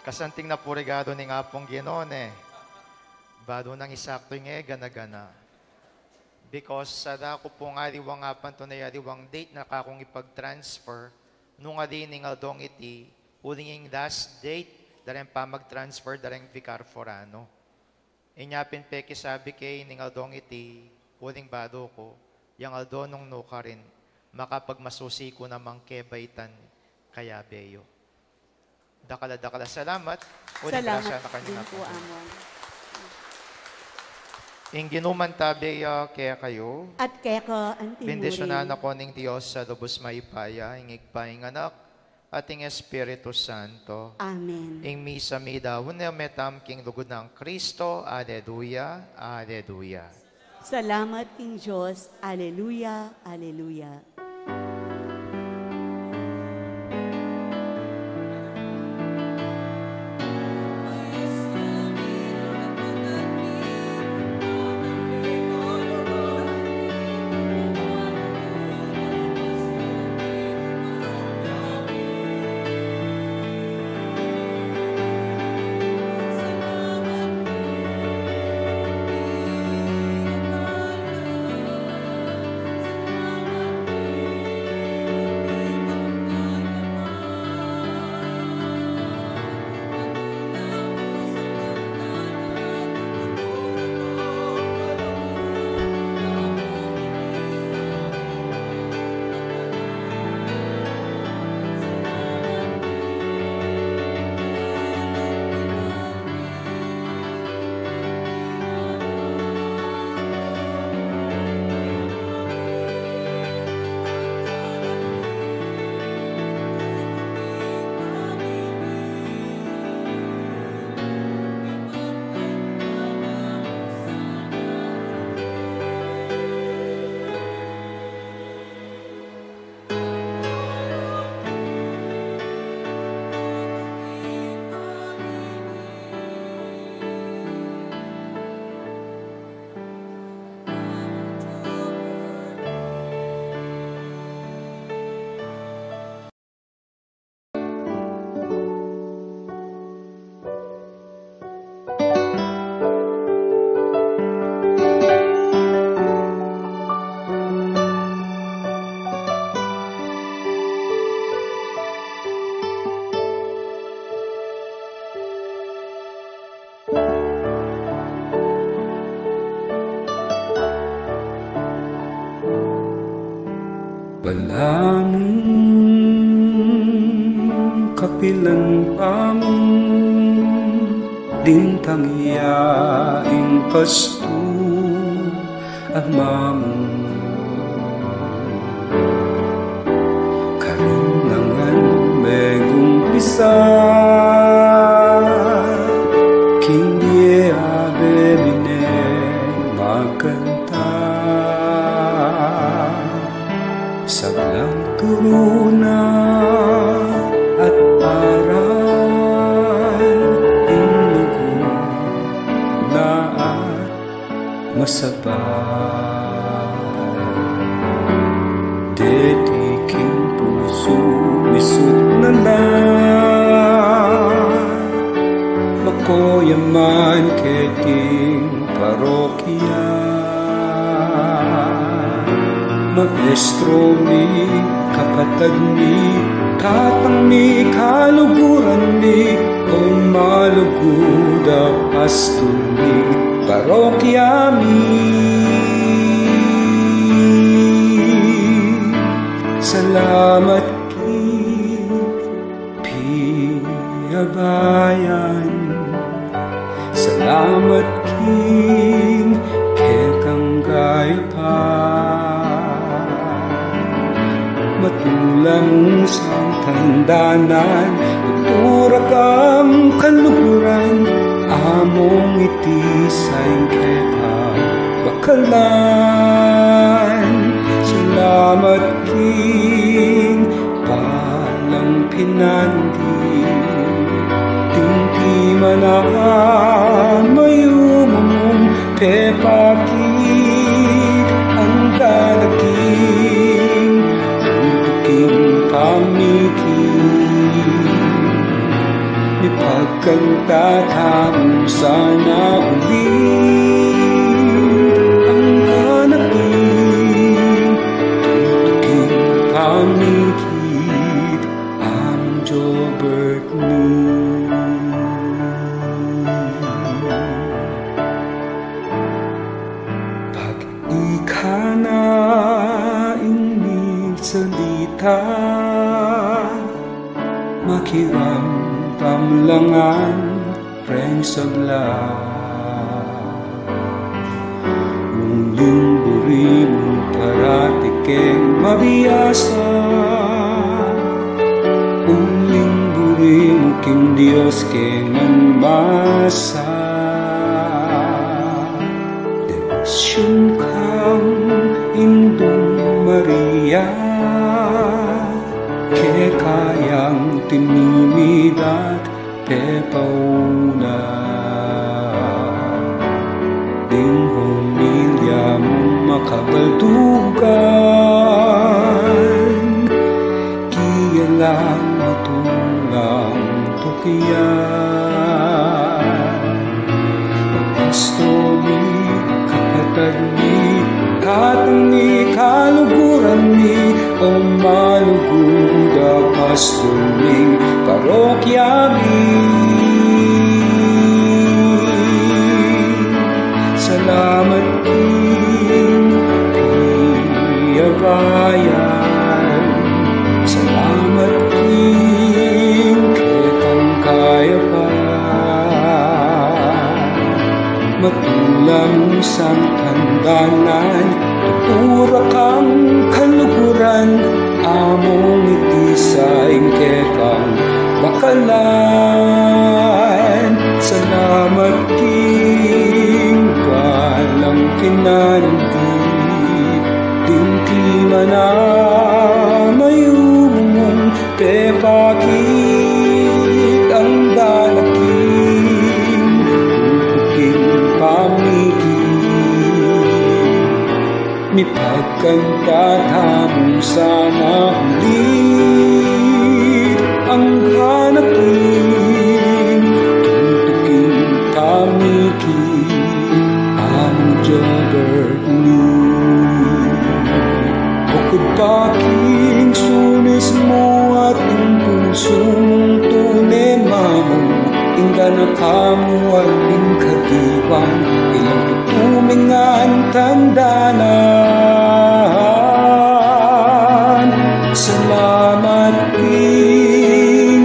Kasanting na po regado ni nga pong Ginoon Bado nang isakto nga gana-gana. Because sa dako po nga liwang apan to na liwang date na kakong ipag-transfer, nung nga din nga dong iti, uling last date, dareng pa mag-transfer, dareng vicar forano. Inyapin peki sabi kay nga dong iti, uling bado ko, yang aldo nung nuka rin, makapagmasusi ko namang kebaitan kaya beyo. Dakala-dakala. Salamat. Salamat din po, Amon. Ing ginuman tabi kaya kayo. At kaya ka, Auntie Bendisyonan ako ning Diyos sa lubos maipaya, ingig paing anak, ating Espiritu Santo. Amen. Ing misa mi dawon na metam king lugod ng Kristo. Alleluia. Alleluia. Salamat King Diyos. Alleluia. Alleluia. kapilan pamong dintang iyaing pasto amamong karinangan megumpisa kindi abeline magkanta sablang turuna at aral inugo na at masabay dediking puso misut na makoyaman keting parokya maestro mi kapatag mi tatang mi kaluguran mi o maluguda pastor mi parokya mi salamat ki piyabayan salamat king kekang gayapan matulang sang tandanan tuturak ang kaluguran among itisay kekang bakalan salamat king palang pinandi tingti manahan mayumong pepakit ang dalaging tutuking pamikit ni pagkantatang sana ulit ang kanaking tutuking pamikit ang Jobert ni salita makiramdamlangan reng sabla uling buri mo paratikeng mabiyasa uling buri mo king Dios kengan masa devosyon kang indong Maria kekayang tinimid at pepauna ding humilya mong makabaldugan kiyalang matulang tukiyan magpasto mi kapatag mi katang mi kaluguran mi o maluguda pastuming parokya mi salamat king piyabayan salamat king kekang kayapan matulang sang tandanan tuturak ang kaluguran among itisaing kekang bakalan salamat king palang kinandi tingti mana mayumong pepakit ang dalaking tutuking pamikit ni pagkantatamong sana ulit ang hanakin tutuking pamikit ang Jobert ni bukod paking sunis mo at ang puso mong tunay mamong ingga na kamuan ng kagiwan ilang tutumingan tandanan salamat king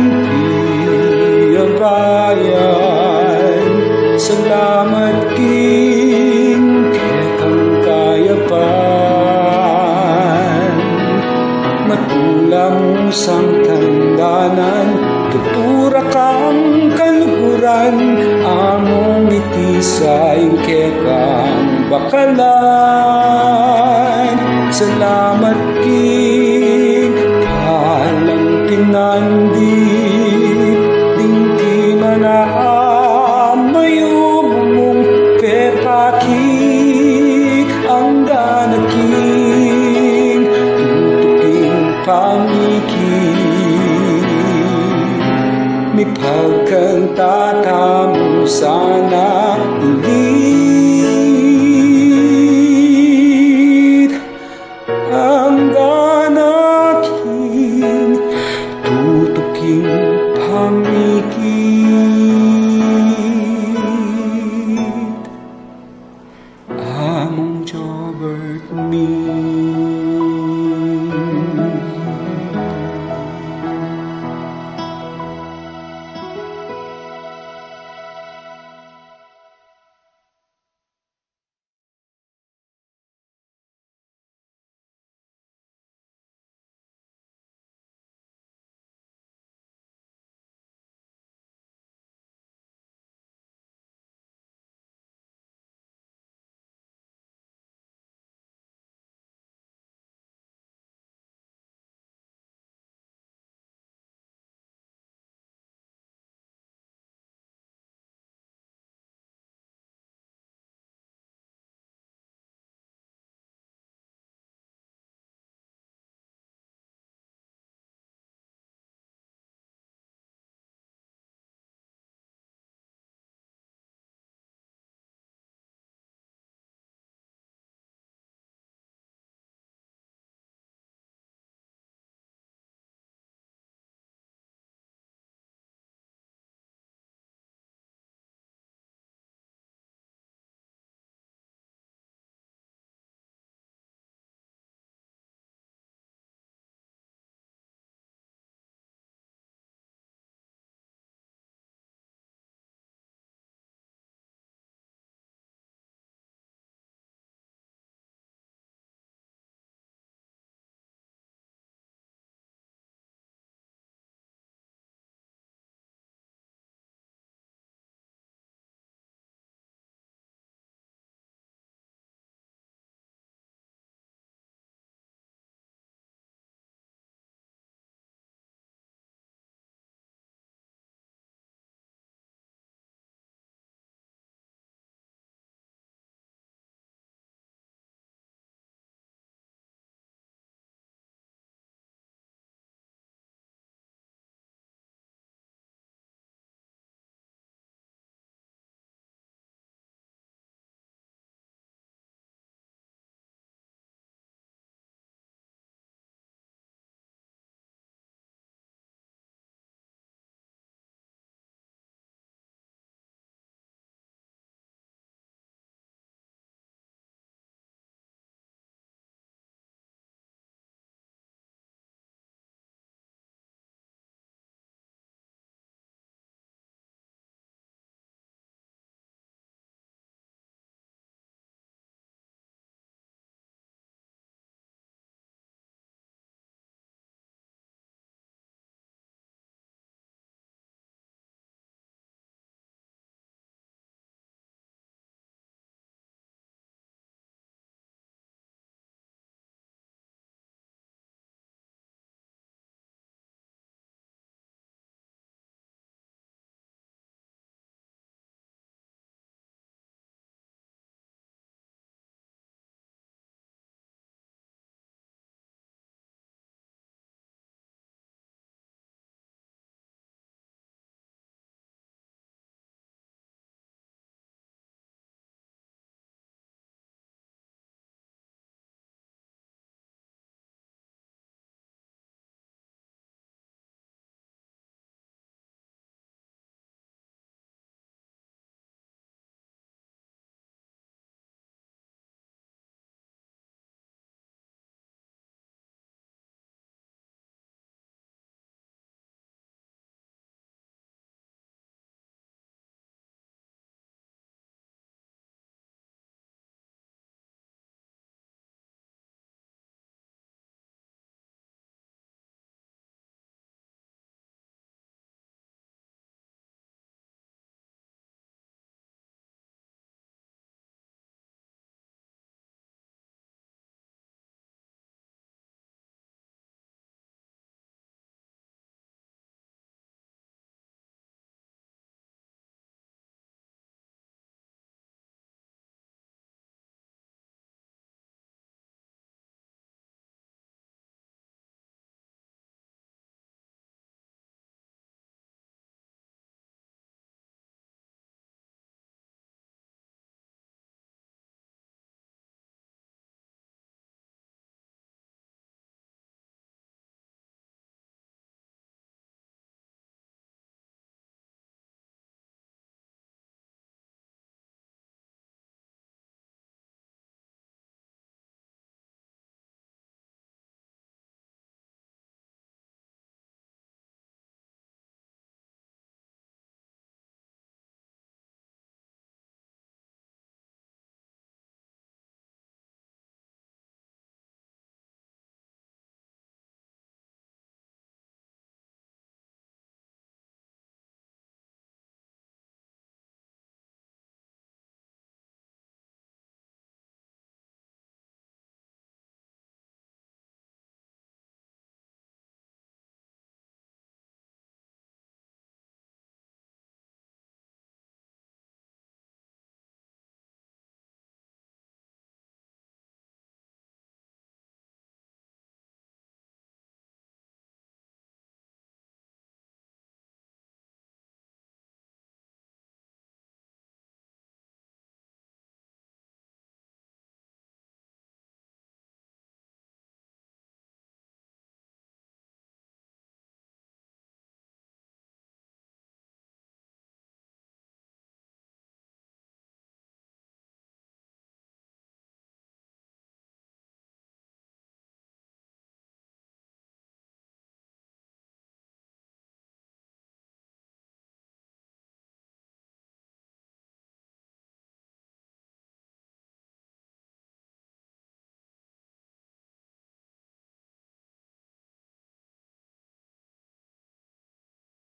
Mura kang kaluguran, among itisay kekang bakalan. Salamat king palang tinandi, dingki manamayo mong pepakik ang danaking tutuking pangikik. May pagkantata mo sana ulit ang danaking tutuking pangikik.